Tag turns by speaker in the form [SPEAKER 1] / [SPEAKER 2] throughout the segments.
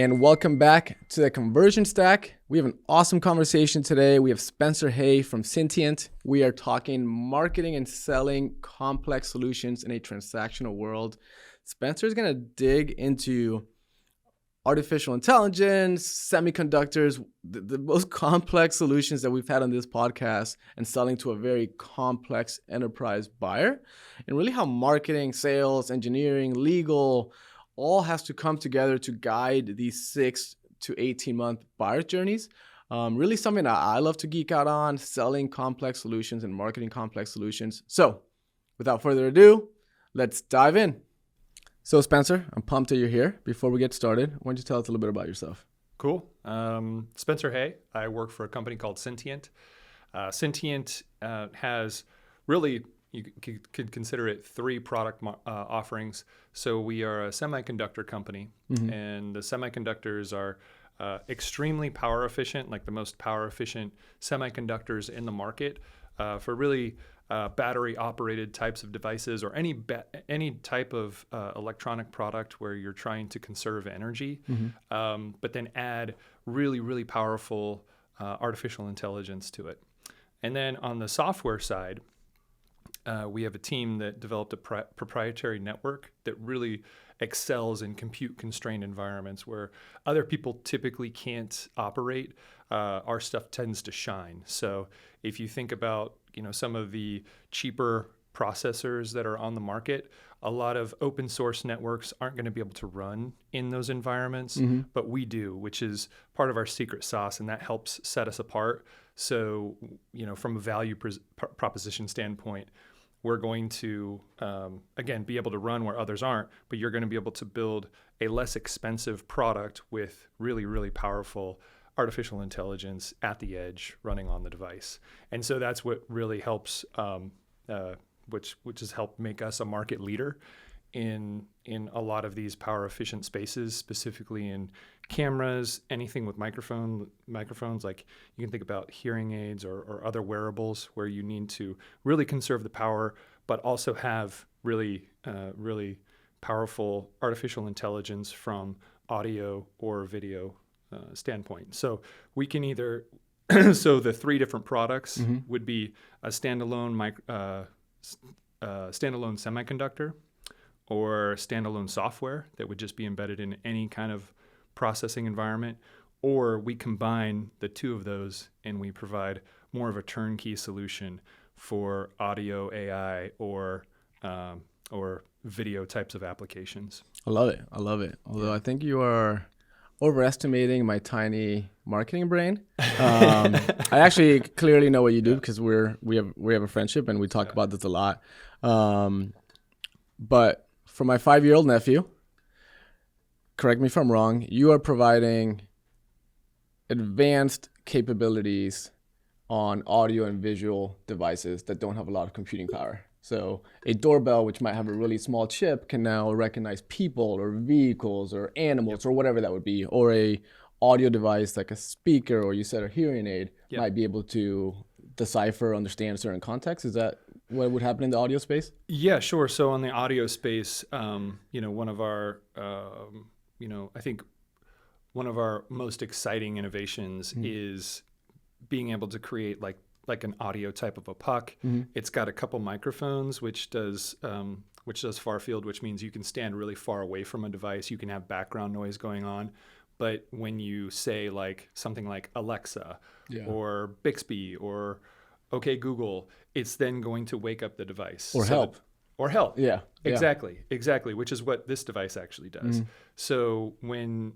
[SPEAKER 1] And welcome back to the Conversion Stack. We have an awesome conversation today. We have Spencer Hay from Syntiant. We are talking marketing and selling complex solutions in a transactional world. Spencer is going to dig into artificial intelligence, semiconductors, the most complex solutions that we've had on this podcast, and selling to a very complex enterprise buyer, and really how marketing, sales, engineering, legal, all has to come together to guide these 6 to 18 month buyer journeys. Really something that I love to geek out on, selling complex solutions and marketing complex solutions. So without further ado, let's dive in. So Spencer, I'm pumped that you're here. Before we get started, why don't you tell us a little bit about yourself?
[SPEAKER 2] Cool. Spencer Hay. I work for a company called Syntiant. Syntiant has really, you could consider it 3 product offerings. So we are a semiconductor company, and the semiconductors are extremely power efficient, like the most power efficient semiconductors in the market for really battery operated types of devices or any type of electronic product where you're trying to conserve energy, but then add really, really powerful artificial intelligence to it. And then on the software side, we have a team that developed a proprietary network that really excels in compute-constrained environments where other people typically can't operate. Our stuff tends to shine. So if you think about, some of the cheaper processors that are on the market, a lot of open source networks aren't going to be able to run in those environments, but we do, which is part of our secret sauce, and that helps set us apart. So, from a value proposition standpoint, we're going to, again, be able to run where others aren't, but you're going to be able to build a less expensive product with really, really powerful artificial intelligence at the edge running on the device. And so that's what really helps, which has helped make us a market leader in a lot of these power efficient spaces, specifically in cameras, anything with microphones, like you can think about hearing aids or other wearables where you need to really conserve the power, but also have really, really powerful artificial intelligence from audio or video standpoint. So we can either, so the 3 different products would be a standalone standalone semiconductor, or standalone software that would just be embedded in any kind of processing environment, or we combine the 2 of those and we provide more of a turnkey solution for audio, AI, or video types of applications.
[SPEAKER 1] I love it. Although I think you are overestimating my tiny marketing brain. I actually clearly know what you do because we have a friendship and we talk about this a lot. But for my 5-year-old nephew, correct me if I'm wrong, you are providing advanced capabilities on audio and visual devices that don't have a lot of computing power. So a doorbell, which might have a really small chip, can now recognize people or vehicles or animals or whatever that would be. Or a audio device like a speaker, or you said a hearing aid, might be able to decipher, understand certain context. Is that what would happen in the audio space?
[SPEAKER 2] Yeah, sure. So on the audio space, one of our, I think one of our most exciting innovations is being able to create like an audio type of a puck. It's got a couple microphones, which does far field, which means you can stand really far away from a device. You can have background noise going on. But when you say like something like Alexa or Bixby or OK Google, it's then going to wake up the device.
[SPEAKER 1] Or help.
[SPEAKER 2] Yeah. Exactly. Which is what this device actually does. So when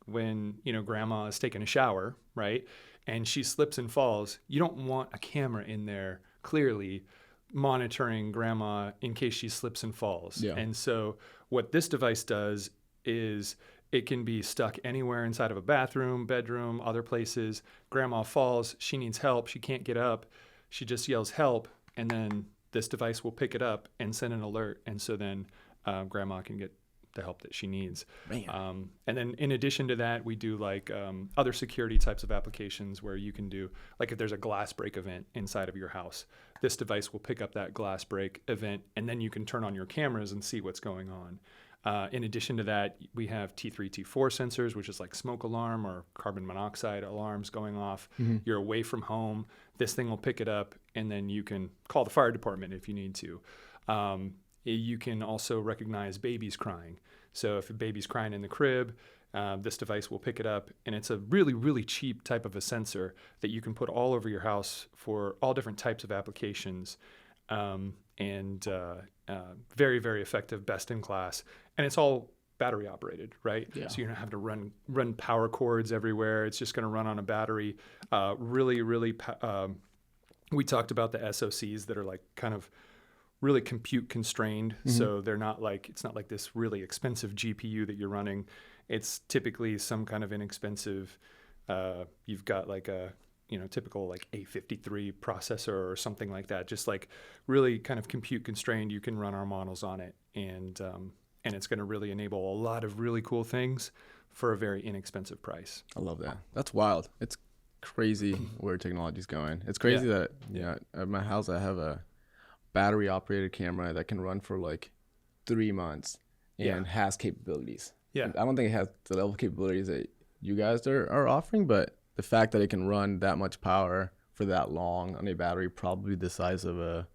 [SPEAKER 2] grandma is taking a shower, right, and she slips and falls, you don't want a camera in there clearly monitoring grandma in case she slips and falls. And so what this device does is it can be stuck anywhere inside of a bathroom, bedroom, other places. Grandma falls, she needs help, she can't get up. She just yells help, and then this device will pick it up and send an alert. And so then grandma can get the help that she needs. And then in addition to that, we do like other security types of applications where you can do, like if there's a glass break event inside of your house, this device will pick up that glass break event, and then you can turn on your cameras and see what's going on. In addition to that, we have T3, T4 sensors, which is like smoke alarm or carbon monoxide alarms going off. You're away from home. This thing will pick it up, and then you can call the fire department if you need to. You can also recognize babies crying. So if a baby's crying in the crib, this device will pick it up, and it's a really, really cheap type of a sensor that you can put all over your house for all different types of applications, and very, very effective, best in class. And it's all battery operated, right?
[SPEAKER 1] Yeah.
[SPEAKER 2] So you don't have to run power cords everywhere. It's just going to run on a battery. Really, really, we talked about the SoCs that are like kind of really compute constrained. So they're not like, it's not like this really expensive GPU that you're running. It's typically some kind of inexpensive, you've got like a, typical like A53 processor or something like that. Just like really kind of compute constrained. You can run our models on it, and it's going to really enable a lot of really cool things for a very inexpensive price.
[SPEAKER 1] I love that. That's wild. It's crazy where technology's going. It's crazy that at my house I have a battery operated camera that can run for like 3 months and has capabilities.
[SPEAKER 2] Yeah.
[SPEAKER 1] I don't think it has the level of capabilities that you guys are offering, but the fact that it can run that much power for that long on a battery, probably the size of a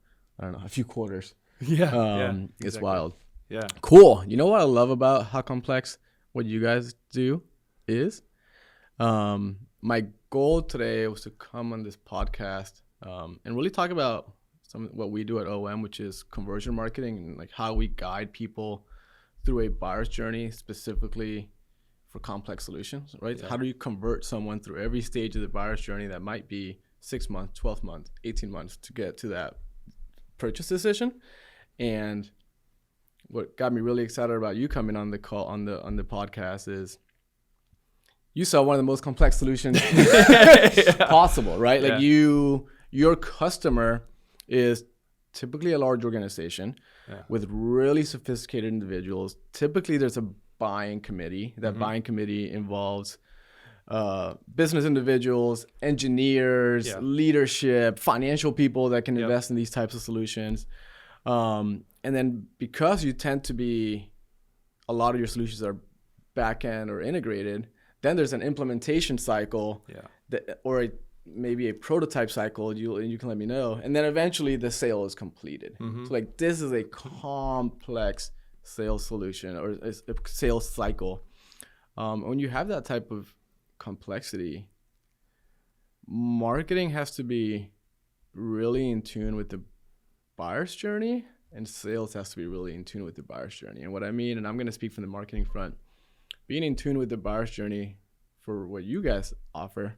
[SPEAKER 1] few quarters.
[SPEAKER 2] Exactly.
[SPEAKER 1] It's wild.
[SPEAKER 2] Yeah.
[SPEAKER 1] Cool. You know what I love about how complex what you guys do is? My goal today was to come on this podcast and really talk about what we do at OM, which is conversion marketing, and like how we guide people through a buyer's journey specifically for complex solutions, right?
[SPEAKER 2] Yeah.
[SPEAKER 1] How do you convert someone through every stage of the buyer's journey that might be 6 months, 12 months, 18 months to get to that purchase decision? And what got me really excited about you coming on the call on the podcast is you saw one of the most complex solutions possible, right? Like your customer is typically a large organization with really sophisticated individuals. Typically there's a buying committee. That buying committee involves business individuals, engineers, leadership, financial people that can invest in these types of solutions. And then because you tend to be, a lot of your solutions are back end or integrated, then there's an implementation cycle maybe a prototype cycle. You can let me know. And then eventually the sale is completed. So like this is a complex sales solution or a sales cycle. When you have that type of complexity, marketing has to be really in tune with the buyer's journey, and sales has to be really in tune with the buyer's journey. And what I mean, and I'm going to speak from the marketing front, being in tune with the buyer's journey for what you guys offer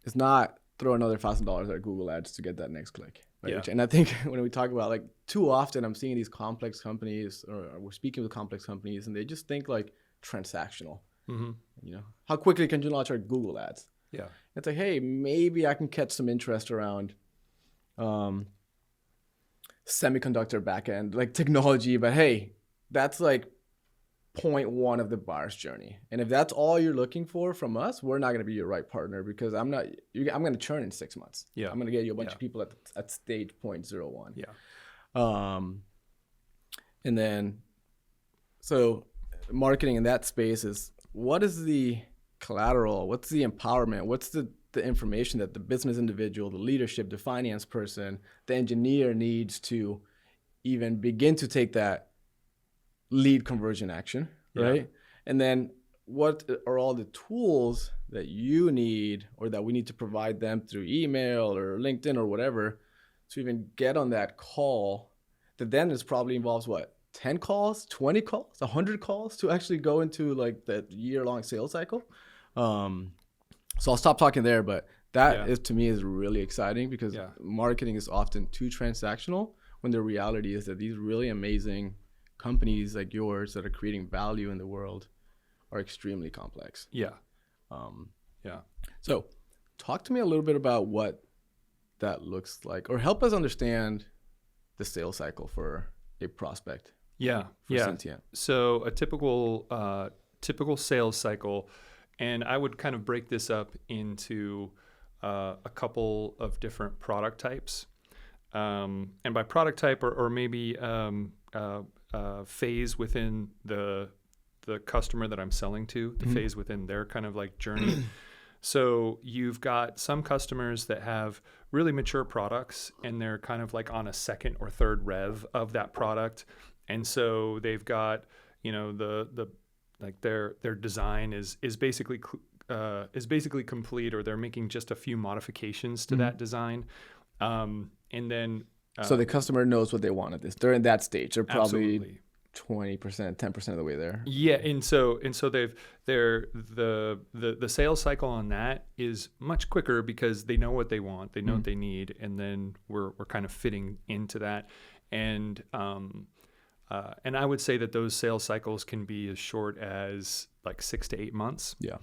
[SPEAKER 1] is not throw another $1,000 at Google Ads to get that next click. Right? And I think when we talk about, like, too often I'm seeing these complex companies, or we're speaking with complex companies, and they just think like transactional. How quickly can you launch our Google Ads? It's like, hey, maybe I can catch some interest around semiconductor backend, like technology, but hey, that's like 0.1 of the buyer's journey. And if that's all you're looking for from us, we're not going to be your right partner, because I'm going to churn in 6 months. I'm going to get you a bunch of people at stage 0.01. And then, so marketing in that space is, what is the collateral? What's the empowerment? What's the information that the business individual, the leadership, the finance person, the engineer needs to even begin to take that lead conversion action, right? And then what are all the tools that you need, or that we need to provide them through email or LinkedIn or whatever, to even get on that call that then is probably involves 10 calls, 20 calls, 100 calls to actually go into like that year-long sales cycle. So I'll stop talking there, but that is, to me, is really exciting, because marketing is often too transactional, when the reality is that these really amazing companies like yours that are creating value in the world are extremely complex. So talk to me a little bit about what that looks like, or help us understand the sales cycle for a prospect.
[SPEAKER 2] Syntiant. So a typical sales cycle, and I would kind of break this up into a couple of different product types. And by product type, or maybe phase within the customer that I'm selling to, the phase within their kind of like journey. So you've got some customers that have really mature products and they're kind of like on a second or third rev of that product. And so they've got, the like their design is basically complete, or they're making just a few modifications to that design. And then
[SPEAKER 1] so the customer knows what they want at this. They're in that stage. They're probably
[SPEAKER 2] absolutely.
[SPEAKER 1] 20%, 10% of the way there.
[SPEAKER 2] Yeah, and so the sales cycle on that is much quicker because they know what they want, they know what they need, and then we're kind of fitting into that. And I would say that those sales cycles can be as short as like 6 to 8 months. Yeah.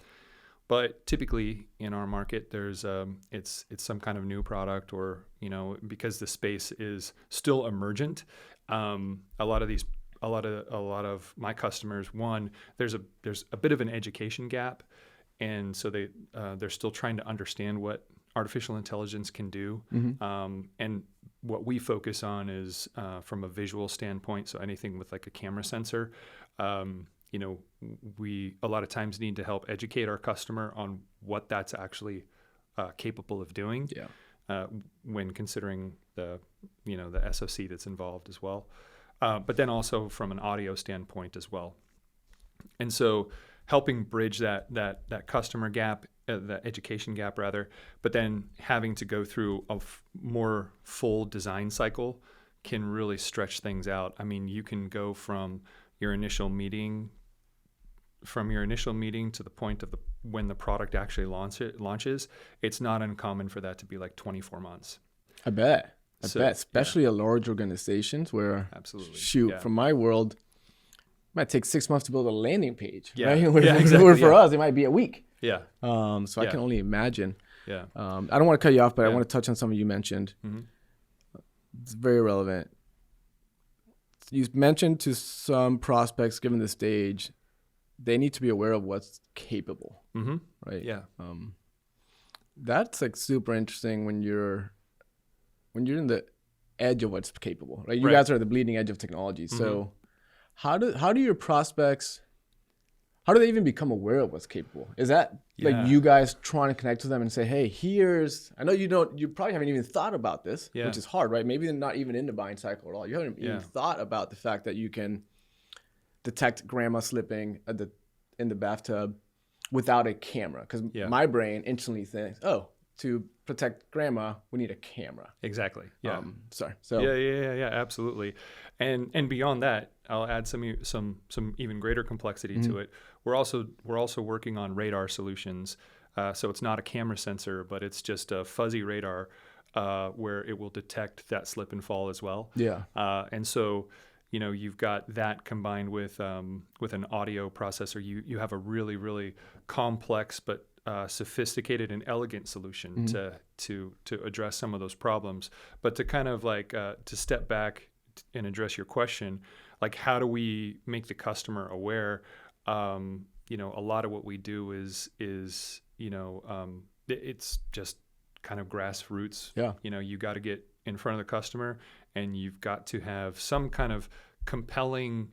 [SPEAKER 2] But typically in our market, there's it's some kind of new product, or because the space is still emergent. A lot of my customers, one, there's a bit of an education gap, and so they're still trying to understand what artificial intelligence can do. And what we focus on is from a visual standpoint. So anything with like a camera sensor, we a lot of times need to help educate our customer on what that's actually capable of doing. Yeah. When considering the SoC that's involved as well. But then also from an audio standpoint as well. And so helping bridge that customer gap, the education gap rather, but then having to go through a more full design cycle can really stretch things out. I mean, you can go from your initial meeting to the point of when the product actually launches. It's not uncommon for that to be like 24 months.
[SPEAKER 1] I bet, especially a large organizations where,
[SPEAKER 2] absolutely,
[SPEAKER 1] from my world, it might take 6 months to build a landing page,
[SPEAKER 2] yeah.
[SPEAKER 1] right?
[SPEAKER 2] Yeah, exactly.
[SPEAKER 1] Where for us, it might be a week.
[SPEAKER 2] Yeah.
[SPEAKER 1] So I can only imagine.
[SPEAKER 2] Yeah.
[SPEAKER 1] I don't want to cut you off, but I want to touch on something you mentioned. It's very relevant. You mentioned to some prospects, given the stage, they need to be aware of what's capable, right?
[SPEAKER 2] Yeah.
[SPEAKER 1] That's like super interesting when you're in the edge of what's capable, right? You guys are at the bleeding edge of technology. So how do your prospects, how do they even become aware of what's capable? Is that like you guys trying to connect to them and say, hey, I know you probably haven't even thought about this, which is hard, right? Maybe they're not even in the buying cycle at all. You haven't even thought about the fact that you can detect grandma slipping in the bathtub without a camera. Because my brain instantly thinks, to protect grandma, we need a camera.
[SPEAKER 2] Exactly. Yeah.
[SPEAKER 1] So
[SPEAKER 2] yeah, absolutely. And beyond that, I'll add some even greater complexity to it. We're also working on radar solutions. So it's not a camera sensor, but it's just a fuzzy radar where it will detect that slip and fall as well. Yeah. And so you've got that combined with an audio processor. You have a really, really complex but sophisticated and elegant solution to address some of those problems. But to kind of like to step back and address your question, like how do we make the customer aware? A lot of what we do is it's just kind of grassroots. Yeah. You got to get in front of the customer, and you've got to have some kind of compelling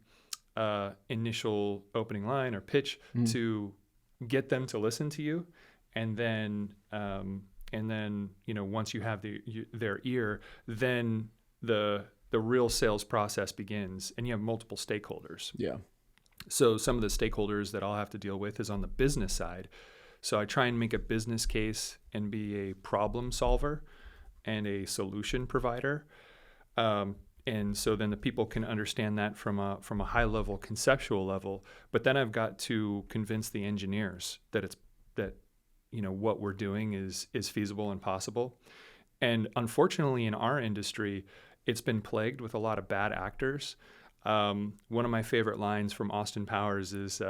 [SPEAKER 2] initial opening line or pitch to get them to listen to you, and then once you have their ear, then the real sales process begins, and you have multiple stakeholders. Yeah. So some of the stakeholders that I'll have to deal with is on the business side. So I try and make a business case and be a problem solver and a solution provider. And so then the people can understand that from a high level, conceptual level. But then I've got to convince the engineers that what we're doing is feasible and possible. And unfortunately, in our industry, it's been plagued with a lot of bad actors. One of my favorite lines from Austin Powers is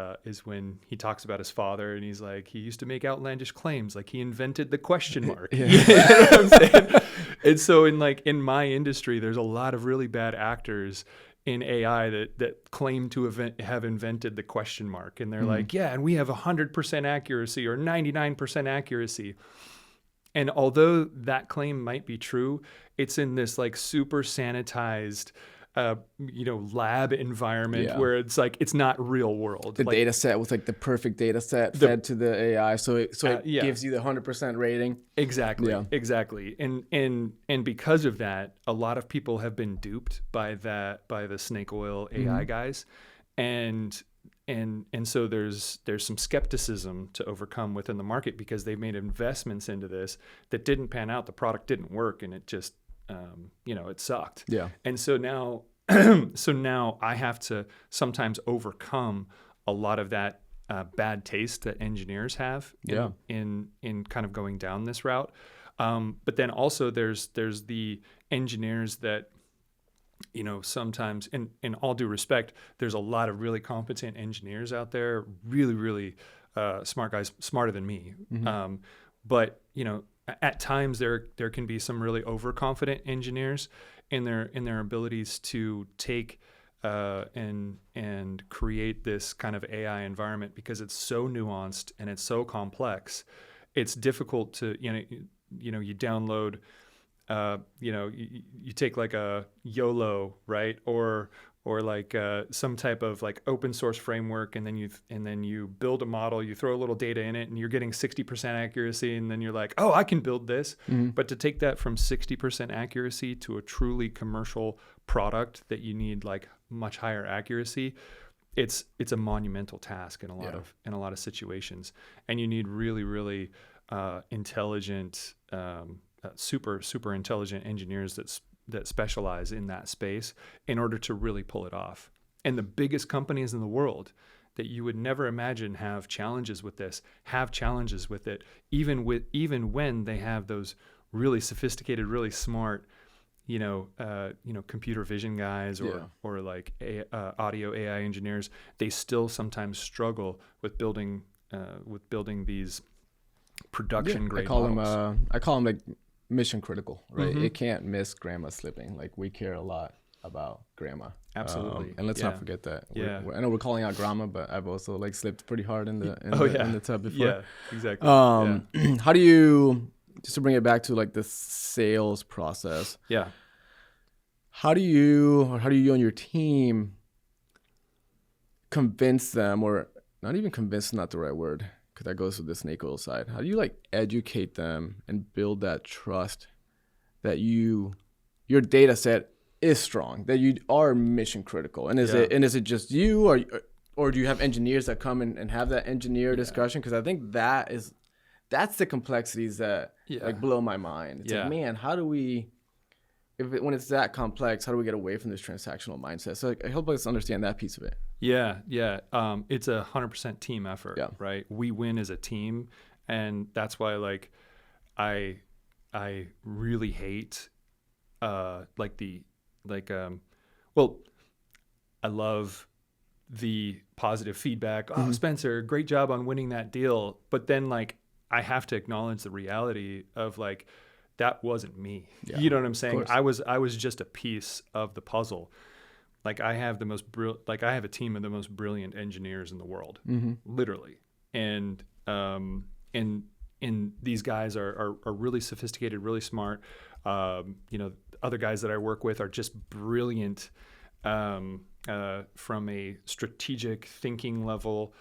[SPEAKER 2] when he talks about his father, and he's like, he used to make outlandish claims, like he invented the question mark. You know what I'm saying? And so in my industry, there's a lot of really bad actors in AI that claim to have invented the question mark, and they're like, yeah, and we have 100% accuracy or 99% accuracy. And although that claim might be true, it's in this like super sanitized lab environment
[SPEAKER 1] Yeah.
[SPEAKER 2] where it's like it's not real world.
[SPEAKER 1] The
[SPEAKER 2] Like,
[SPEAKER 1] data set was like the perfect data set fed to the AI, so it
[SPEAKER 2] yeah.
[SPEAKER 1] gives you the 100% rating.
[SPEAKER 2] Exactly.
[SPEAKER 1] Yeah.
[SPEAKER 2] Exactly. And because of that, a lot of people have been duped by the snake oil AI guys. And so there's some skepticism to overcome within the market because they've made investments into this that didn't pan out. The product didn't work, and it just it sucked.
[SPEAKER 1] Yeah.
[SPEAKER 2] And so now I have to sometimes overcome a lot of that bad taste that engineers have in kind of going down this route. But then also there's the engineers that, sometimes, in all due respect, there's a lot of really competent engineers out there, really, really smart guys, smarter than me. But, at times there can be some really overconfident engineers in their abilities to take and create this kind of AI environment because it's so nuanced and it's so complex. It's difficult to, you download, you take like a YOLO, right? Or like some type of like open source framework, and then you build a model, you throw a little data in it, and you're getting 60% accuracy, and then you're like, oh, I can build this. But to take that from 60% accuracy to a truly commercial product that you need like much higher accuracy, it's a monumental task in a lot of situations, and you need really, really intelligent, super intelligent engineers that specialize in that space in order to really pull it off. And the biggest companies in the world that you would never imagine have challenges with this, have challenges with it, even when they have those really sophisticated, really smart, computer vision guys or like audio AI engineers. They still sometimes struggle with building these production grade models.
[SPEAKER 1] I call them like mission critical, right? It can't miss grandma slipping. Like, we care a lot about grandma.
[SPEAKER 2] Absolutely.
[SPEAKER 1] And let's not forget that.
[SPEAKER 2] Yeah.
[SPEAKER 1] I know we're calling out grandma, but I've also like slipped pretty hard in the tub before.
[SPEAKER 2] Yeah, exactly.
[SPEAKER 1] How do you, just to bring it back to like the sales process?
[SPEAKER 2] Yeah.
[SPEAKER 1] How do you and your team convince them, or not even convince, not the right word, because that goes to the snake oil side. How do you like educate them and build that trust that your data set is strong, that you are mission critical? And is it just you, or do you have engineers that come and have that engineer discussion? Because I think that's the complexities that like blow my mind. It's like, man, how do we, when it's that complex, how do we get away from this transactional mindset? So like, help us understand that piece of it.
[SPEAKER 2] Yeah. It's 100% team effort, right? We win as a team, and that's why like I really hate I love the positive feedback. Oh, Spencer, great job on winning that deal. But then like I have to acknowledge the reality of like, that wasn't me. Yeah, you know what I'm saying? I was just a piece of the puzzle. Like I have a team of the most brilliant engineers in the world, literally. And these guys are really sophisticated, really smart. Other guys that I work with are just brilliant from a strategic thinking level,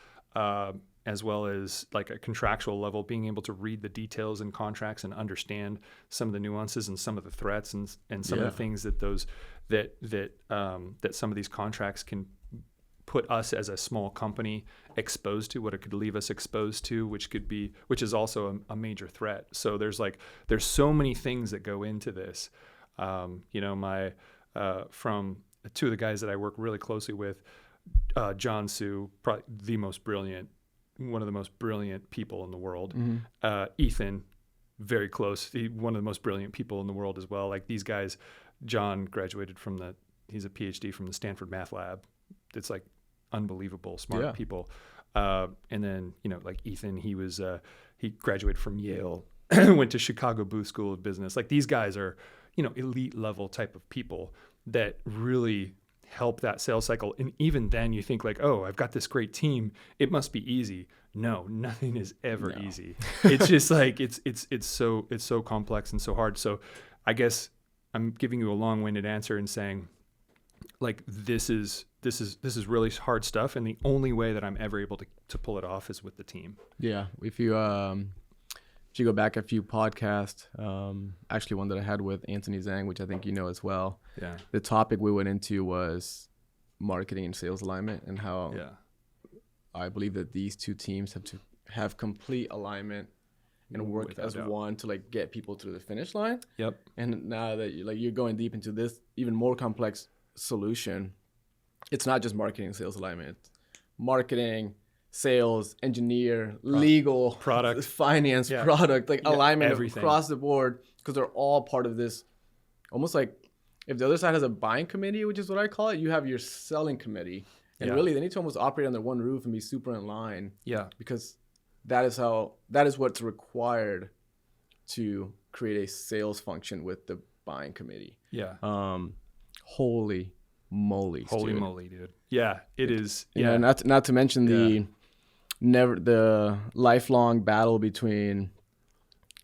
[SPEAKER 2] as well as like a contractual level, being able to read the details in contracts and understand some of the nuances and some of the threats and some of the things that some of these contracts can put us as a small company exposed to, what it could leave us exposed to, which is also a major threat. So there's so many things that go into this. From two of the guys that I work really closely with, John Su, probably one of the most brilliant people in the world. Ethan, very close, one of the most brilliant people in the world as well. Like these guys, John graduated he's a PhD from the Stanford Math Lab. It's like unbelievable, smart people. And then, like Ethan, he graduated from Yale, went to Chicago Booth School of Business. Like these guys are, elite level type of people that really help that sales cycle. And even then you think like, oh, I've got this great team, it must be easy. No, nothing is ever easy. It's just like, it's so complex and so hard. So I guess I'm giving you a long-winded answer and saying, like this is really hard stuff, and the only way that I'm ever able to pull it off is with the team.
[SPEAKER 1] Yeah. If you go back a few podcasts, actually one that I had with Anthony Zhang, which I think you know as well.
[SPEAKER 2] Yeah.
[SPEAKER 1] The topic we went into was marketing and sales alignment, and how I believe that these two teams have to have complete alignment and work
[SPEAKER 2] Without
[SPEAKER 1] as
[SPEAKER 2] doubt.
[SPEAKER 1] one to like get people to the finish line.
[SPEAKER 2] Yep.
[SPEAKER 1] And now that you're going deep into this even more complex solution, it's not just marketing and sales alignment. It's marketing, sales, engineer, legal,
[SPEAKER 2] product,
[SPEAKER 1] finance, product, like alignment
[SPEAKER 2] everything.
[SPEAKER 1] Across the board, because they're all part of this. Almost like if the other side has a buying committee, which is what I call it, you have your selling committee. And really, they need to almost operate under one roof and be super in line. Yeah. Because that is what's required to create a sales function with the buying committee.
[SPEAKER 2] Yeah.
[SPEAKER 1] Holy moly,
[SPEAKER 2] dude. Yeah, it is.
[SPEAKER 1] Yeah. Not to mention the lifelong battle between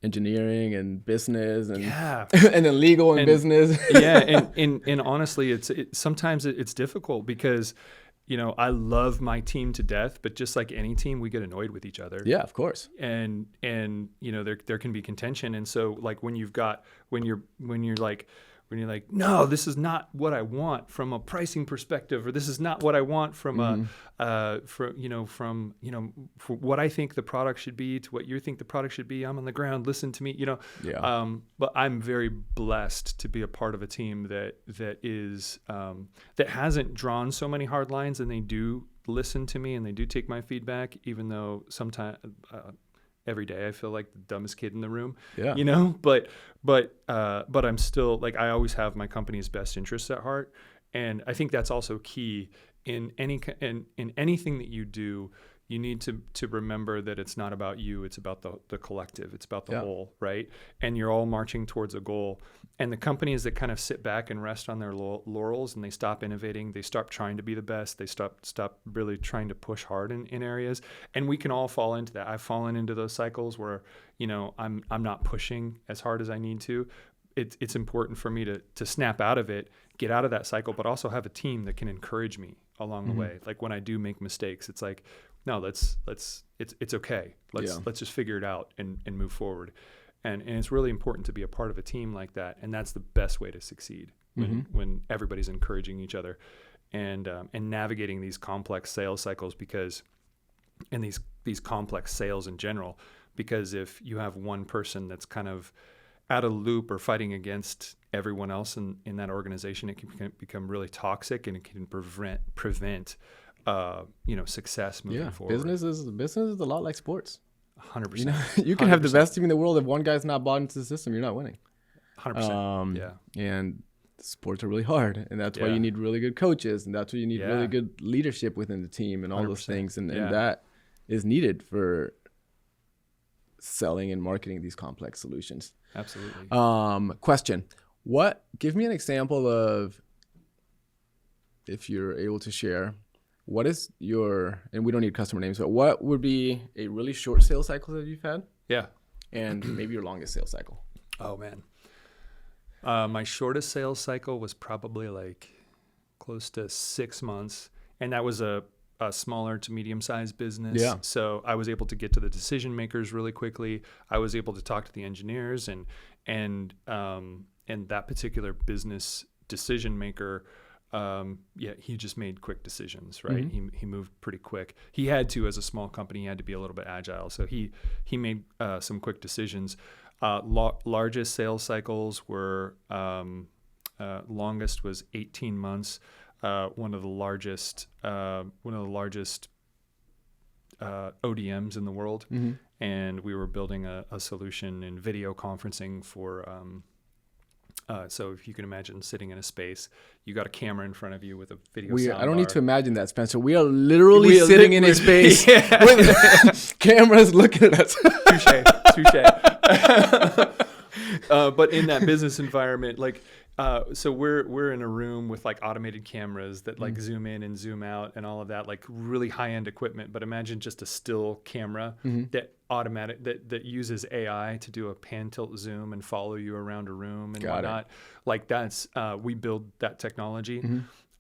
[SPEAKER 1] engineering and business and and then legal and business.
[SPEAKER 2] and honestly, sometimes it's difficult because, you know, I love my team to death, but just like any team, we get annoyed with each other.
[SPEAKER 1] Yeah, of course.
[SPEAKER 2] And you know, there can be contention, and so like when you're like, no, this is not what I want from a pricing perspective, or this is not what I want from for what I think the product should be to what you think the product should be. I'm on the ground, listen to me, you know. Yeah. But I'm very blessed to be a part of a team that hasn't drawn so many hard lines, and they do listen to me and they do take my feedback, even though sometimes every day I feel like the dumbest kid in the room, you know, but I'm still like, I always have my company's best interests at heart. And I think that's also key in anything that you do. You need to remember that it's not about you. It's about the collective. It's about the whole, right? And you're all marching towards a goal. And the companies that kind of sit back and rest on their laurels and they stop innovating, they stop trying to be the best, they stop really trying to push hard in areas. And we can all fall into that. I've fallen into those cycles where, you know, I'm not pushing as hard as I need to. It's important for me to snap out of it, get out of that cycle, but also have a team that can encourage me along the way. Like when I do make mistakes, it's like, no, it's okay. Let's just figure it out and move forward. And it's really important to be a part of a team like that. And that's the best way to succeed when everybody's encouraging each other and navigating these complex sales cycles and these complex sales in general, because if you have one person that's kind of out of loop or fighting against everyone else in that organization, it can become really toxic, and it can prevent success moving forward.
[SPEAKER 1] Business is a lot like sports.
[SPEAKER 2] 100%.
[SPEAKER 1] You know, you can have the best team in the world. If one guy's not bought into the system, you're not winning.
[SPEAKER 2] 100%.
[SPEAKER 1] And sports are really hard, and that's why you need really good coaches, and that's why you need really good leadership within the team, and all 100%. Those things, and that is needed for selling and marketing these complex solutions.
[SPEAKER 2] Absolutely.
[SPEAKER 1] Question: give me an example of, if you're able to share, what is and we don't need customer names, but what would be a really short sales cycle that you've had? Yeah. And maybe your longest sales cycle?
[SPEAKER 2] Oh, man. My shortest sales cycle was probably like close to 6 months. And that was a smaller to medium-sized business. Yeah. So I was able to get to the decision makers really quickly. I was able to talk to the engineers, and that particular business decision maker, he just made quick decisions, right? Mm-hmm. He moved pretty quick. He had to, as a small company, he had to be a little bit agile. So he made some quick decisions. Largest sales cycles were, longest was 18 months. One of the largest ODMs in the world. Mm-hmm. And we were building a solution in video conferencing for, so if you can imagine sitting in a space, you got a camera in front of you with a video sound
[SPEAKER 1] I don't
[SPEAKER 2] bar.
[SPEAKER 1] need to imagine that, Spencer. We are literally sitting in a space with cameras looking at us.
[SPEAKER 2] Touche. But in that business environment, like, so we're in a room with like automated cameras that like zoom in and zoom out and all of that, like really high end equipment. But imagine just a still camera that uses AI to do a pan tilt zoom and follow you around a room and whatnot. Like that's we build that technology.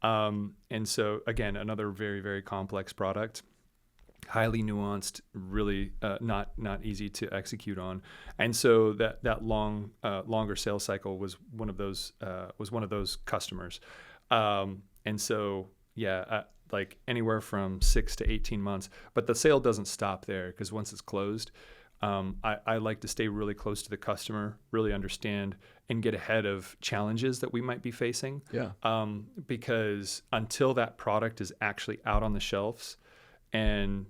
[SPEAKER 2] And so again, another very, very complex product, highly nuanced, really not easy to execute on. And so that longer sales cycle was one of those customers. And so like anywhere from 6 to 18 months. But the sale doesn't stop there, because once it's closed, I like to stay really close to the customer, really understand and get ahead of challenges that we might be facing.
[SPEAKER 1] Yeah.
[SPEAKER 2] Because until that product is actually out on the shelves and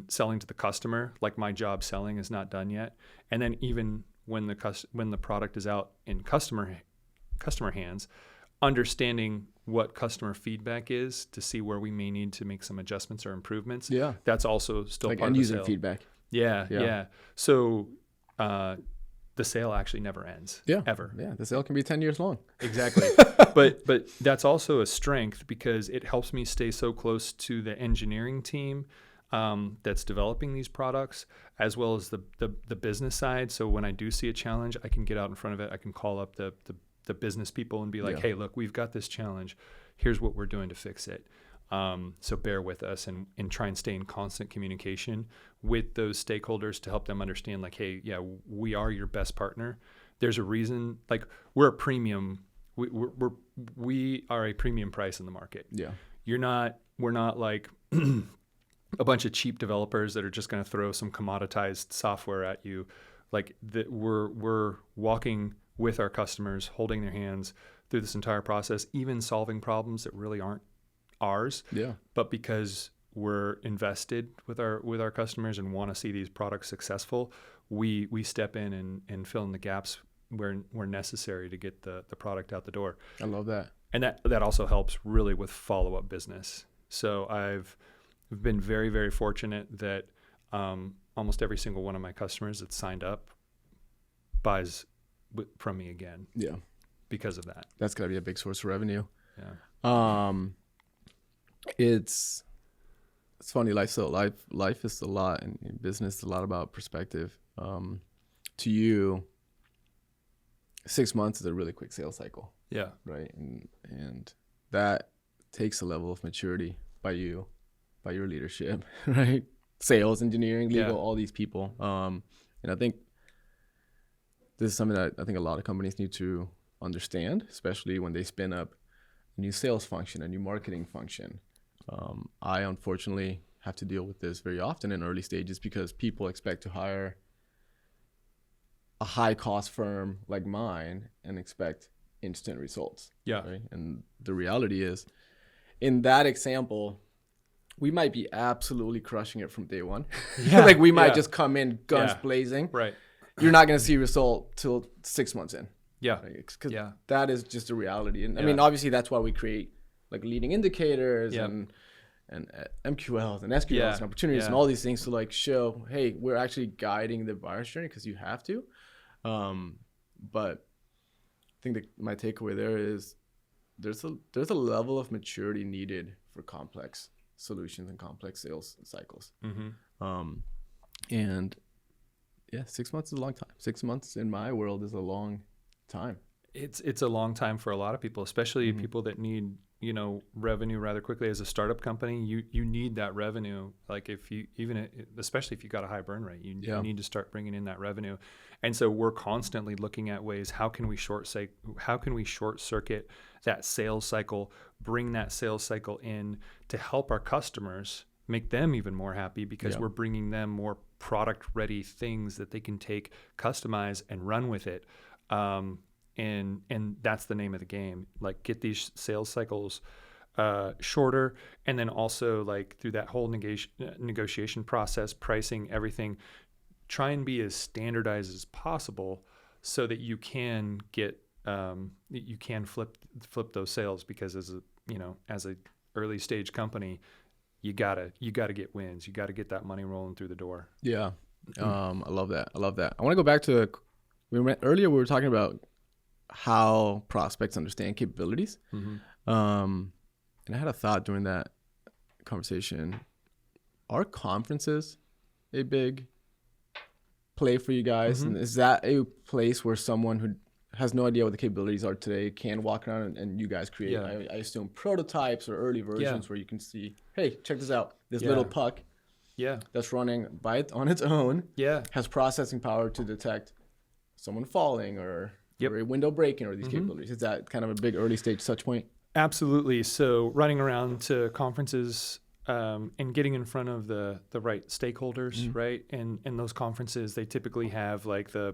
[SPEAKER 2] selling to the customer, like my job selling is not done yet. And then even when the product is out in customer hands, understanding what customer feedback is to see where we may need to make some adjustments or improvements.
[SPEAKER 1] Yeah.
[SPEAKER 2] That's also still
[SPEAKER 1] Like
[SPEAKER 2] part
[SPEAKER 1] end
[SPEAKER 2] of the
[SPEAKER 1] user
[SPEAKER 2] sale.
[SPEAKER 1] feedback.
[SPEAKER 2] Yeah. So the sale actually never ends.
[SPEAKER 1] Yeah.
[SPEAKER 2] Ever.
[SPEAKER 1] Yeah. The sale can be 10 years long.
[SPEAKER 2] Exactly. but that's also a strength, because it helps me stay so close to the engineering team that's developing these products, as well as the business side. So when I do see a challenge, I can get out in front of it. I can call up the business people and be like, hey, look, we've got this challenge. Here's what we're doing to fix it. So bear with us, and try and stay in constant communication with those stakeholders to help them understand, like, hey, yeah, we are your best partner. There's a reason, like, we're a premium. We are a premium price in the market.
[SPEAKER 1] Yeah.
[SPEAKER 2] We're not like a bunch of cheap developers that are just going to throw some commoditized software at you. Like, we're walking with our customers, holding their hands through this entire process, even solving problems that really aren't ours.
[SPEAKER 1] Yeah.
[SPEAKER 2] But because we're invested with our customers and want to see these products successful, we step in and fill in the gaps where necessary to get the product out the door.
[SPEAKER 1] I love that.
[SPEAKER 2] And that also helps really with follow-up business. So I've been very, very fortunate that almost every single one of my customers that signed up buys from me again.
[SPEAKER 1] Yeah.
[SPEAKER 2] Because of that.
[SPEAKER 1] That's got to be a big source of revenue.
[SPEAKER 2] Yeah.
[SPEAKER 1] It's funny. Life is a lot, and in business is a lot about perspective. To you, 6 months is a really quick sales cycle.
[SPEAKER 2] Yeah.
[SPEAKER 1] Right. And that takes a level of maturity by you, by your leadership, right? Sales, engineering, legal, all these people. And I think this is something that I think a lot of companies need to understand, especially when they spin up a new sales function, a new marketing function. I unfortunately have to deal with this very often in early stages, because people expect to hire a high cost firm like mine and expect instant results.
[SPEAKER 2] Yeah.
[SPEAKER 1] Right? And the reality is, in that example, we might be absolutely crushing it from day one.
[SPEAKER 2] Yeah.
[SPEAKER 1] Like we might just come in guns blazing.
[SPEAKER 2] Right.
[SPEAKER 1] You're not going to see a result till 6 months in.
[SPEAKER 2] Yeah.
[SPEAKER 1] Right? 'Cause that is just a reality. And I mean, obviously that's why we create like leading indicators and MQLs and SQLs and opportunities and all these things to like show, hey, we're actually guiding the buyer's journey, because you have to. But I think that my takeaway there is there's a level of maturity needed for complex solutions and complex sales cycles.
[SPEAKER 2] Mm-hmm.
[SPEAKER 1] And yeah, 6 months is a long time. 6 months in my world is a long time.
[SPEAKER 2] It's a long time for a lot of people, especially people that need, revenue rather quickly. As a startup company, you need that revenue. Like especially if you got a high burn rate, you need to start bringing in that revenue. And so we're constantly looking at ways, how can we short circuit that sales cycle, bring that sales cycle in to help our customers, make them even more happy, because we're bringing them more product ready things that they can take, customize, and run with it. And that's the name of the game. Like, get these sales cycles shorter, and then also like through that whole negotiation process, pricing, everything, try and be as standardized as possible so that you can get you can flip those sales, because as a early stage company, you gotta get wins. You gotta get that money rolling through the door.
[SPEAKER 1] Yeah. I love that. I want to go back to earlier. We were talking about how prospects understand capabilities. And I had a thought during that conversation. Are conferences a big play for you guys? And is that a place where someone who has no idea what the capabilities are today can walk around and you guys create,
[SPEAKER 2] Yeah.
[SPEAKER 1] I assume, prototypes or early versions where you can see, hey, check this out. This little puck
[SPEAKER 2] Yeah.
[SPEAKER 1] that's running on its own
[SPEAKER 2] Yeah.
[SPEAKER 1] has processing power to detect someone falling or a window breaking or these capabilities. Is that kind of a big early stage touch point?
[SPEAKER 2] Absolutely. So running around to conferences and getting in front of the right stakeholders, right? And those conferences, they typically have like the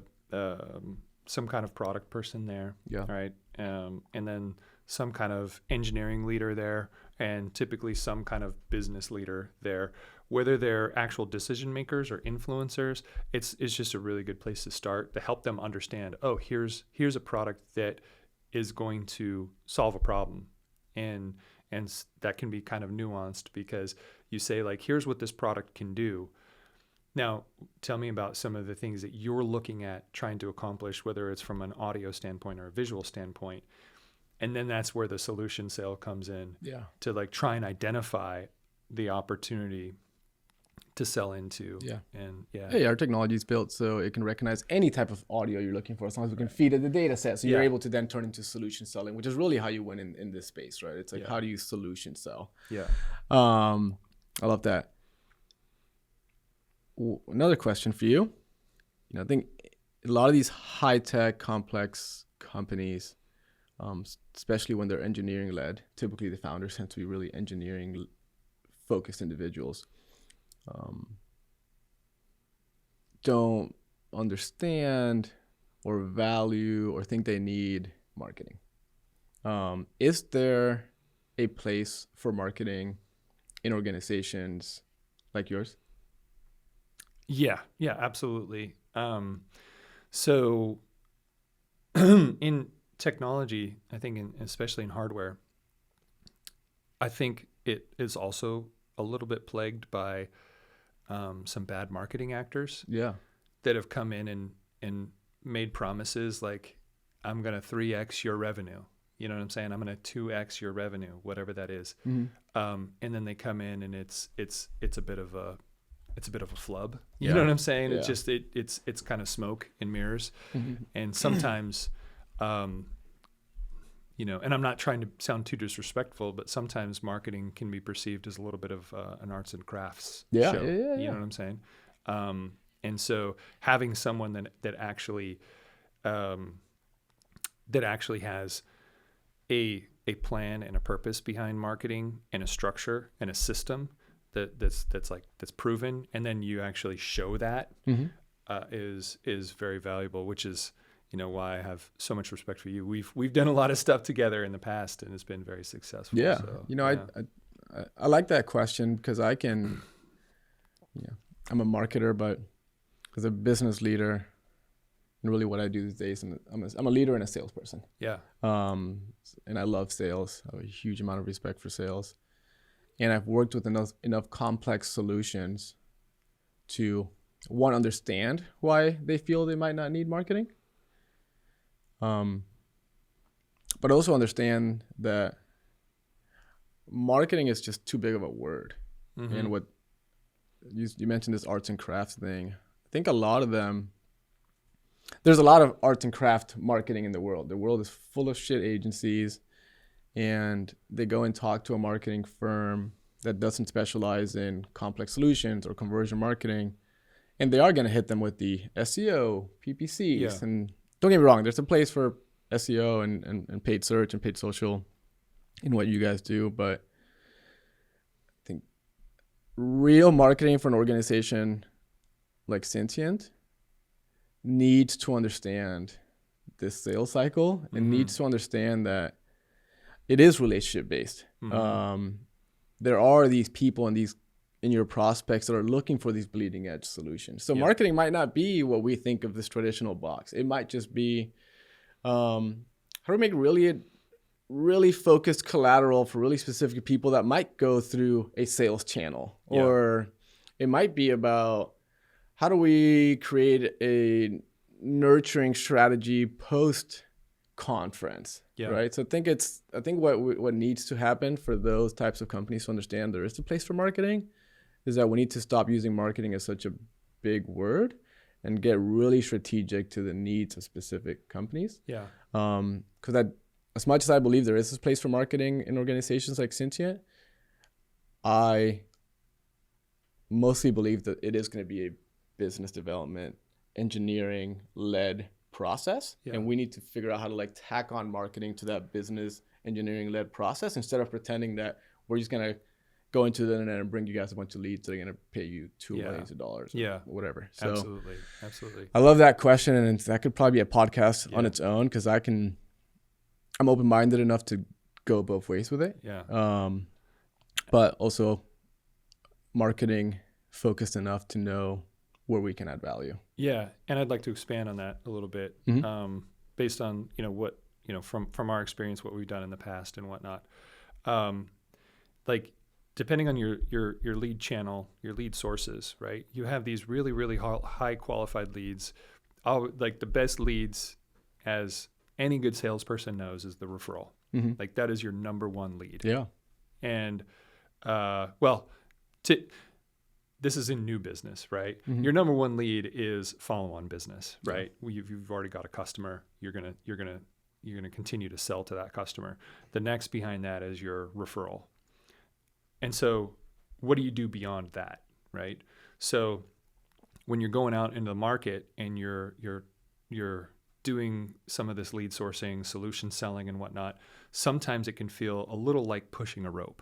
[SPEAKER 2] some kind of product person there, right? And then some kind of engineering leader there, and typically some kind of business leader there. Whether they're actual decision makers or influencers, it's just a really good place to start to help them understand, oh, here's a product that is going to solve a problem. And that can be kind of nuanced because you say, like, here's what this product can do. Now, tell me about some of the things that you're looking at trying to accomplish, whether it's from an audio standpoint or a visual standpoint. And then that's where the solution sale comes in to like try and identify the opportunity to sell into. And
[SPEAKER 1] hey, our technology is built so it can recognize any type of audio you're looking for as long as we can feed it the data set. So you're able to then turn into solution selling, which is really how you win in this space, right? It's like, how do you solution sell? I love that. Another question for you. I think a lot of these high-tech, complex companies, especially when they're engineering-led, typically the founders tend to be really engineering-focused individuals. Don't understand or value or think they need marketing. Is there a place for marketing in organizations like yours?
[SPEAKER 2] Yeah, absolutely. So in technology, I think, especially in hardware, I think it is also a little bit plagued by some bad marketing actors that have come in and made promises like, I'm going to 3x your revenue. You know what I'm saying? I'm going to 2x your revenue, whatever that is. And then they come in and it's a bit of a flub. You know what I'm saying? It's just it's kind of smoke and mirrors. And sometimes and I'm not trying to sound too disrespectful, but sometimes marketing can be perceived as a little bit of an arts and crafts show. You know what I'm saying? And so having someone that actually has a plan and a purpose behind marketing and a structure and a system that's proven, and then you actually show that is very valuable, which is why I have so much respect for you. We've done a lot of stuff together in the past, and it's been very successful.
[SPEAKER 1] I like that question because I can, I'm a marketer, but as a business leader, and really what I do these days, and I'm a leader and a salesperson. And I love sales. I have a huge amount of respect for sales, and I've worked with enough complex solutions to understand why they feel they might not need marketing. But also understand that marketing is just too big of a word. And what you mentioned, this arts and crafts thing. I think there's a lot of arts and craft marketing in the world. The world is full of shit agencies, and they go and talk to a marketing firm that doesn't specialize in complex solutions or conversion marketing, and they are going to hit them with the SEO, PPCs, and don't get me wrong, there's a place for SEO and paid search and paid social in what you guys do, but I think real marketing for an organization like Syntiant needs to understand this sales cycle and needs to understand that it is relationship based. There are these people and these in your prospects that are looking for these bleeding edge solutions. So marketing might not be what we think of this traditional box. It might just be how do we make really focused collateral for really specific people that might go through a sales channel, or it might be about how do we create a nurturing strategy post conference, right? So I think what needs to happen for those types of companies to understand there is a place for marketing is that we need to stop using marketing as such a big word and get really strategic to the needs of specific companies.
[SPEAKER 2] Yeah.
[SPEAKER 1] Because as much as I believe there is this place for marketing in organizations like Syntiant, I mostly believe that it is going to be a business development, engineering led process.
[SPEAKER 2] Yeah.
[SPEAKER 1] And we need to figure out how to like tack on marketing to that business engineering led process instead of pretending that we're just going to go into the internet and bring you guys a bunch of leads that are going to pay you $2 million or whatever. So
[SPEAKER 2] Absolutely.
[SPEAKER 1] I love that question. And that could probably be a podcast on its own, because I'm open-minded enough to go both ways with it.
[SPEAKER 2] Yeah.
[SPEAKER 1] But also marketing focused enough to know where we can add value.
[SPEAKER 2] Yeah. And I'd like to expand on that a little bit, based on, what, from our experience, what we've done in the past and whatnot. Like, depending on your lead channel, your lead sources, right? You have these really, really high qualified leads. Like the best leads, as any good salesperson knows, is the referral.
[SPEAKER 1] Mm-hmm.
[SPEAKER 2] Like that is your number one lead.
[SPEAKER 1] Yeah.
[SPEAKER 2] And, this is in new business, right?
[SPEAKER 1] Mm-hmm.
[SPEAKER 2] Your number one lead is follow-on business, right? Yeah. You've already got a customer. You're gonna continue to sell to that customer. The next behind that is your referral. And so what do you do beyond that, right? So when you're going out into the market and you're doing some of this lead sourcing, solution selling and whatnot, sometimes it can feel a little like pushing a rope,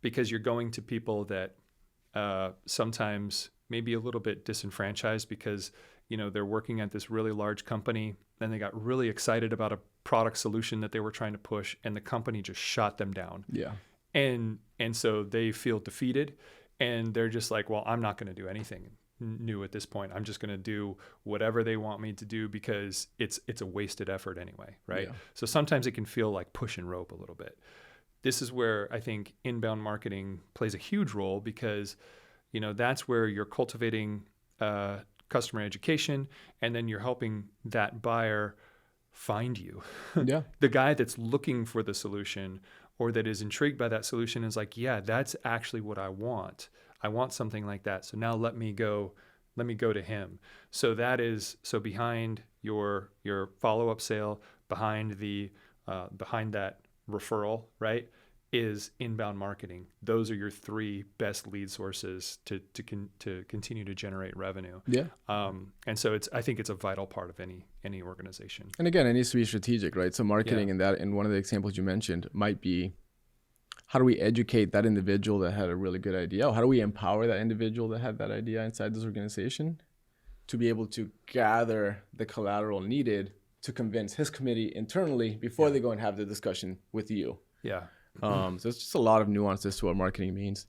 [SPEAKER 2] because you're going to people that sometimes maybe a little bit disenfranchised because, they're working at this really large company and they got really excited about a product solution that they were trying to push, and the company just shot them down.
[SPEAKER 1] Yeah.
[SPEAKER 2] And so they feel defeated, and they're just like, well, I'm not going to do anything new at this point. I'm just going to do whatever they want me to do because it's a wasted effort anyway, right? Yeah. So sometimes it can feel like push and rope a little bit. This is where I think inbound marketing plays a huge role, because, that's where you're cultivating customer education, and then you're helping that buyer find you.
[SPEAKER 1] Yeah.
[SPEAKER 2] The guy that's looking for the solution or that is intrigued by that solution is like, yeah, that's actually what I want. I want something like that. So now let me go to him. So behind your follow-up sale, behind that referral, right, is inbound marketing. Those are your three best lead sources to continue to generate revenue.
[SPEAKER 1] Yeah.
[SPEAKER 2] And so I think it's a vital part of any organization.
[SPEAKER 1] And again, it needs to be strategic, right? So marketing in one of the examples you mentioned might be, how do we educate that individual that had a really good idea? How do we empower that individual that had that idea inside this organization to be able to gather the collateral needed to convince his committee internally before they go and have the discussion with you?
[SPEAKER 2] Yeah.
[SPEAKER 1] So it's just a lot of nuances to what marketing means.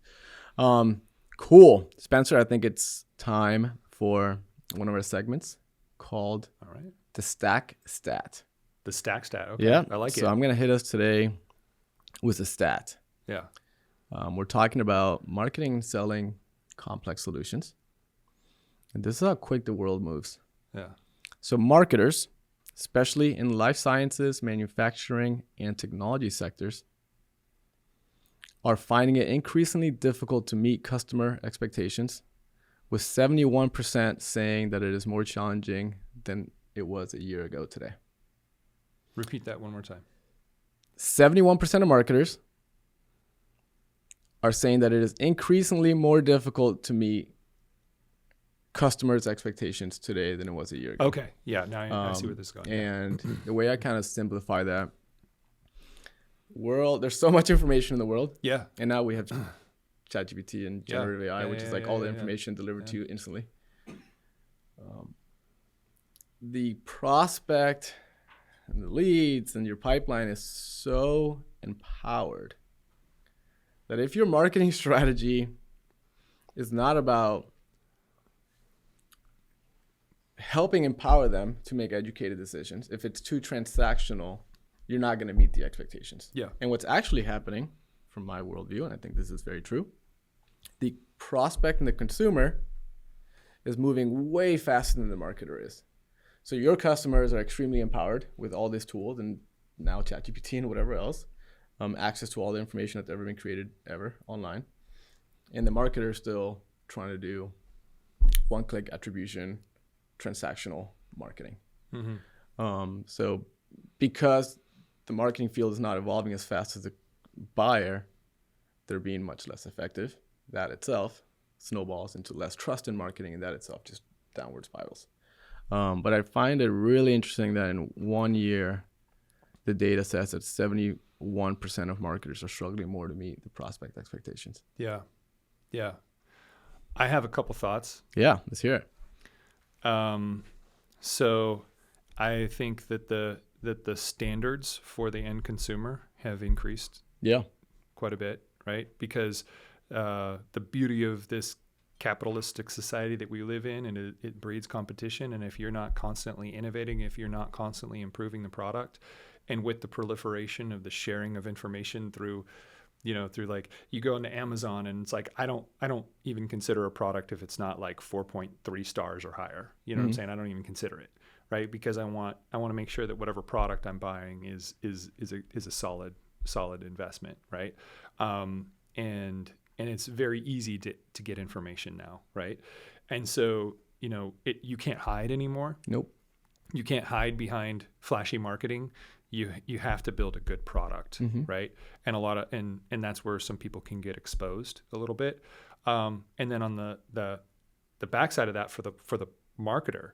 [SPEAKER 1] Cool. Spencer, I think it's time for one of our segments called the Stack Stat.
[SPEAKER 2] The Stack Stat. Okay.
[SPEAKER 1] Yeah.
[SPEAKER 2] I like it.
[SPEAKER 1] So I'm going to hit us today with a stat.
[SPEAKER 2] Yeah.
[SPEAKER 1] We're talking about marketing and selling complex solutions. And this is how quick the world moves.
[SPEAKER 2] Yeah.
[SPEAKER 1] So marketers, especially in life sciences, manufacturing, and technology sectors, are finding it increasingly difficult to meet customer expectations, with 71% saying that it is more challenging than it was a year ago today.
[SPEAKER 2] Repeat that one more time.
[SPEAKER 1] 71% of marketers are saying that it is increasingly more difficult to meet customers' expectations today than it was a year ago.
[SPEAKER 2] Okay. Yeah. Now I see where this is going.
[SPEAKER 1] And the way I kind of simplify that, there's so much information in the world.
[SPEAKER 2] Yeah.
[SPEAKER 1] And now we have ChatGPT and generative AI, which is like all the information delivered to you instantly. The prospect and the leads and your pipeline is so empowered that if your marketing strategy is not about helping empower them to make educated decisions, if it's too transactional, you're not going to meet the expectations.
[SPEAKER 2] Yeah.
[SPEAKER 1] And what's actually happening, from my worldview, and I think this is very true, the prospect and the consumer is moving way faster than the marketer is. So your customers are extremely empowered with all these tools and now ChatGPT and whatever else, access to all the information that's ever been created ever online. And the marketer is still trying to do one-click attribution, transactional marketing.
[SPEAKER 2] Mm-hmm.
[SPEAKER 1] So because the marketing field is not evolving as fast as the buyer, they're being much less effective. That itself snowballs into less trust in marketing, and that itself just downward spirals. But I find it really interesting that in 1 year, the data says that 71% of marketers are struggling more to meet the prospect expectations.
[SPEAKER 2] Yeah. Yeah. I have a couple thoughts.
[SPEAKER 1] Yeah, let's hear it.
[SPEAKER 2] So I think that the standards for the end consumer have increased quite a bit, right? Because the beauty of this capitalistic society that we live in, and it breeds competition. And if you're not constantly innovating, if you're not constantly improving the product, and with the proliferation of the sharing of information through like you go into Amazon and it's like, I don't even consider a product if it's not like 4.3 stars or higher. You know what I'm saying? I don't even consider it, right? Because I want to make sure that whatever product I'm buying is a solid investment, right? And it's very easy to get information now, right? And so, you can't hide anymore.
[SPEAKER 1] Nope.
[SPEAKER 2] You can't hide behind flashy marketing. You have to build a good product, right? And and that's where some people can get exposed a little bit. And then on the backside of that for the marketer,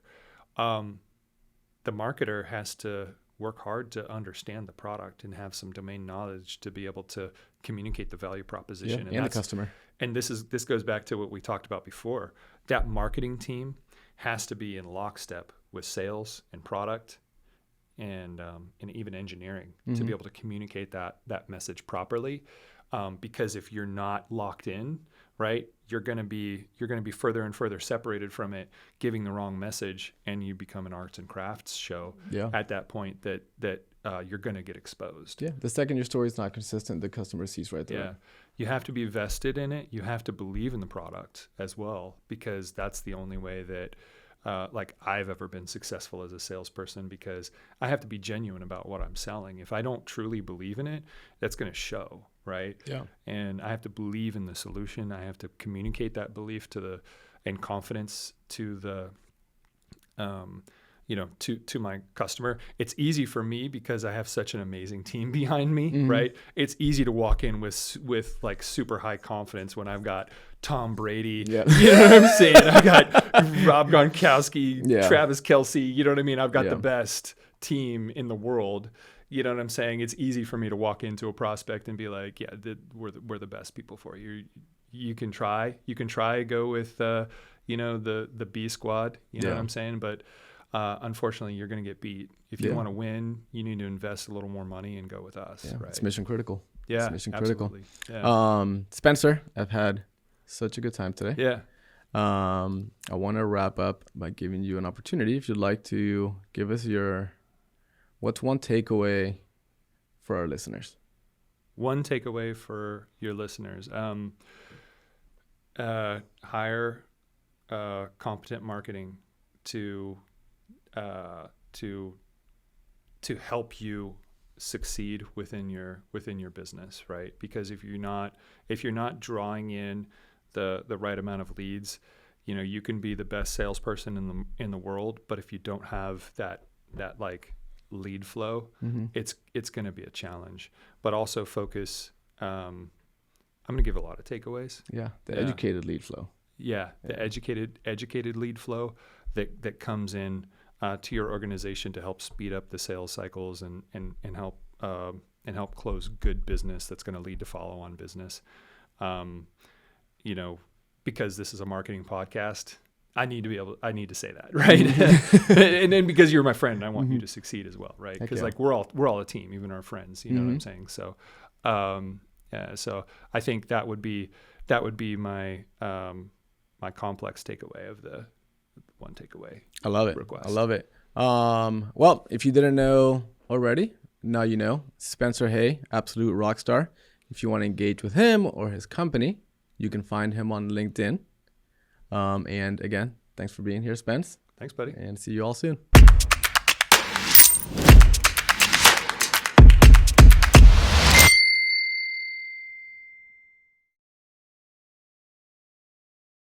[SPEAKER 2] the marketer has to work hard to understand the product and have some domain knowledge to be able to communicate the value proposition
[SPEAKER 1] and the customer.
[SPEAKER 2] And this goes back to what we talked about before. That marketing team has to be in lockstep with sales and product and even engineering to be able to communicate that message properly. Because if you're not locked in, right, you're going to be further and further separated from it, giving the wrong message, and you become an arts and crafts show at that point that you're going to get exposed.
[SPEAKER 1] Yeah, the second your story is not consistent, the customer sees right there.
[SPEAKER 2] Yeah, you have to be vested in it. You have to believe in the product as well, because that's the only way that I've ever been successful as a salesperson, because I have to be genuine about what I'm selling. If I don't truly believe in it, that's going to show, right? Yeah. And I have to believe in the solution. I have to communicate that belief and confidence to the, to my customer. It's easy for me because I have such an amazing team behind me, right? It's easy to walk in with like super high confidence when I've got Tom Brady, you know what I'm saying? I've got Rob Gronkowski, Travis Kelce, you know what I mean? I've got the best team in the world. You know what I'm saying? It's easy for me to walk into a prospect and be like, we're the best people for you. You can try go with, the B squad, you know what I'm saying? But unfortunately, you're going to get beat. If you want to win, you need to invest a little more money and go with us. Yeah, right?
[SPEAKER 1] It's mission critical.
[SPEAKER 2] Yeah,
[SPEAKER 1] it's mission critical.
[SPEAKER 2] Yeah.
[SPEAKER 1] Spencer, I've had such a good time today.
[SPEAKER 2] Yeah.
[SPEAKER 1] I want to wrap up by giving you an opportunity. If you'd like to give us what's one takeaway for our listeners?
[SPEAKER 2] One takeaway for your listeners: hire competent marketing to help you succeed within your business, right? Because if you're not drawing in the right amount of leads, you can be the best salesperson in the world, but if you don't have that like lead flow, it's going to be a challenge. But also focus. I'm going to give a lot of takeaways.
[SPEAKER 1] Yeah, the educated lead flow.
[SPEAKER 2] Yeah, the educated lead flow that comes in to your organization to help speed up the sales cycles and help close good business that's going to lead to follow-on business. Because this is a marketing podcast, I need to say that, right? And then because you're my friend, I want you to succeed as well, right? Because we're all a team, even our friends. You know what I'm saying? So, so I think that would be my my complex takeaway of the one takeaway.
[SPEAKER 1] I love it.
[SPEAKER 2] Request.
[SPEAKER 1] I love it. Well, if you didn't know already, now you know. Spencer Hay, absolute rock star. If you want to engage with him or his company, you can find him on LinkedIn. And again, thanks for being here, Spence.
[SPEAKER 2] Thanks, buddy.
[SPEAKER 1] And see you all soon.